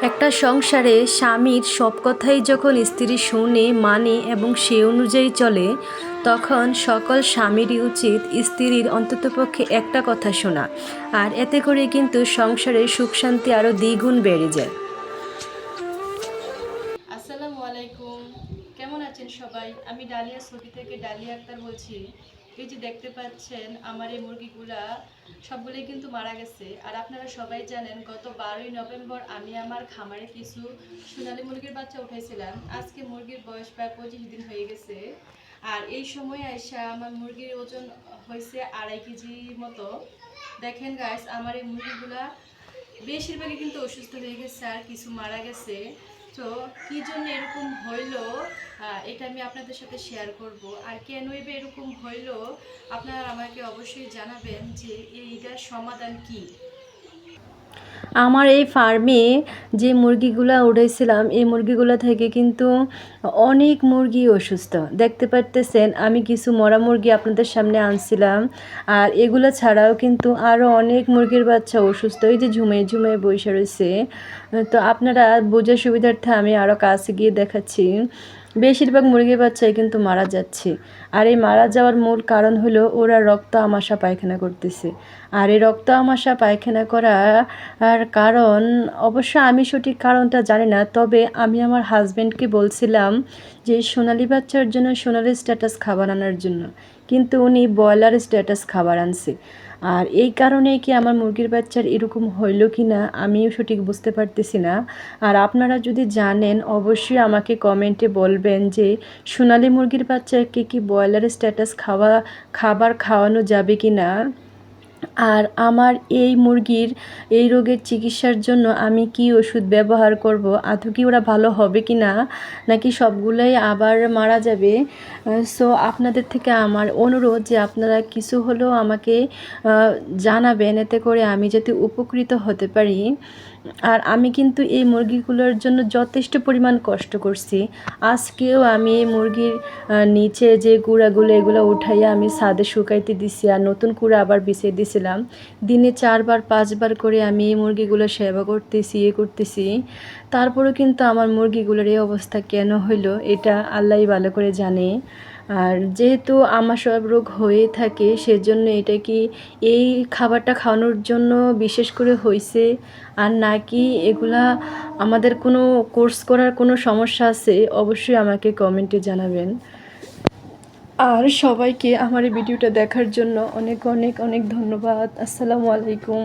একটা সংসারে স্বামীর সব কথাই যখন স্ত্রী শোনে মানে এবং সে অনুযায়ী চলে, তখন সকল স্বামীরই উচিত স্ত্রীর অন্ততপক্ষে একটা কথা শোনা। আর এতে করে কিন্তু সংসারে সুখ শান্তি আরও দ্বিগুণ বেড়ে যায়। আসসালামু আলাইকুম, কেমন আছেন সবাই? আমি ডালিয়া ছবি থেকে ডালিয়া আক্তার বলছি। এই যে দেখতে পাচ্ছেন আমার এই মুরগিগুলা সবগুলোই কিন্তু মারা গেছে। আর আপনারা সবাই জানেন গত 12ই নভেম্বর আমি আমার খামারে কিছু সোনালী মুরগির বাচ্চা উঠেছিলাম। আজকে মুরগির বয়স প্রায় 25 দিন হয়ে গেছে। আর এই সময় আইসা আমার মুরগির ওজন হয়েছে 2.5 কেজি মতো। দেখেন গাইস, আমার এই মুরগিগুলা বেশিরভাগই কিন্তু অসুস্থ হয়ে গেছে আর কিছু মারা গেছে। তো কি জন্য এরকম হইলো এটা আমি আপনাদের সাথে শেয়ার করব। আর কেনই বা এরকম হইলো আপনারা আমাকে অবশ্যই জানাবেন যে এইটার সমাধান কি। আমার এই ফার্মে যে মুরগিগুলো উঠেছিলাম, এই মুরগিগুলো থেকে কিন্তু অনেক মুরগি অসুস্থ। দেখতে পারতেছেন আমি কিছু মরা মুরগি আপনাদের সামনে আনছিলাম, আর এগুলো ছাড়াও কিন্তু আরও অনেক মুরগির বাচ্চা অসুস্থ। এই যে ঝুমে ঝুমে বসে রয়েছে। তো আপনারা বোঝার সুবিধার্থে আমি আরও কাছে গিয়ে দেখাচ্ছি। বেশিরভাগ মুরগির বাচ্চাই কিন্তু মারা যাচ্ছে। আর এই মারা যাওয়ার মূল কারণ হলো ওরা রক্ত আমাশা পায়খানা করতেছে। আর এই রক্ত আমাশা পায়খানা করার কারণ অবশ্য আমি সঠিক কারণটা জানি না, তবে আমি আমার হাজব্যান্ডকে বলছিলাম যে সোনালি বাচ্চার জন্য সোনালি স্ট্যাটাস খাবার আনার জন্য, কিন্তু উনি ব্রয়লার স্ট্যাটাস খাবার আনছে। আর এই কারণেই কি আমার মুরগির বাচ্চার এরকম হইলো কি না আমিও সঠিক বুঝতে পারতেছি না। আর আপনারা যদি জানেন অবশ্যই আমাকে কমেন্টে বলবেন যে সোনালি মুরগির বাচ্চাকে কি ব্রয়লার স্ট্যাটাস খাবার খাওয়ানো যাবে কি না। আর আমার এই মুরগির এই রোগের চিকিৎসার জন্য আমি কি ওষুধ ব্যবহার করব, আদৌ কি ওরা ভালো হবে কি না, নাকি সবগুলোই আবার মারা যাবে। সো আপনাদের থেকে আমার অনুরোধ যে আপনারা কিছু হলেও আমাকে জানাবেন, এতে করে আমি যাতে উপকৃত হতে পারি। আর আমি কিন্তু এই মুরগিগুলোর জন্য যথেষ্ট পরিমাণ কষ্ট করছি। আজকেও আমি এই মুরগির নিচে যে কুড়াগুলো এগুলো উঠাইয়া আমি ছাদে শুকাইতে দিছি, আর নতুন কুড়া আবার বিছিয়ে দিছিলাম। দিনে 4-5 বার করে আমি এই মুরগিগুলো সেবা করতেছি করতেছি। তারপরেও কিন্তু আমার মুরগিগুলোর এই অবস্থা কেন হইলো এটা আল্লাহই ভালো করে জানে। আর যেহেতু আমার সব রোগ হয়ে থাকে, সেজন্য এটা কি এই খাবারটা খাওয়ানোর জন্য বিশেষ করে হয়েছে, আর নাকি এগুলা আমাদের কোনো কোর্স করার কোনো সমস্যা আছে, অবশ্যই আমাকে কমেন্টে জানাবেন। আর সবাইকে আমার এই ভিডিওটা দেখার জন্য অনেক অনেক অনেক ধন্যবাদ। আসসালামু আলাইকুম।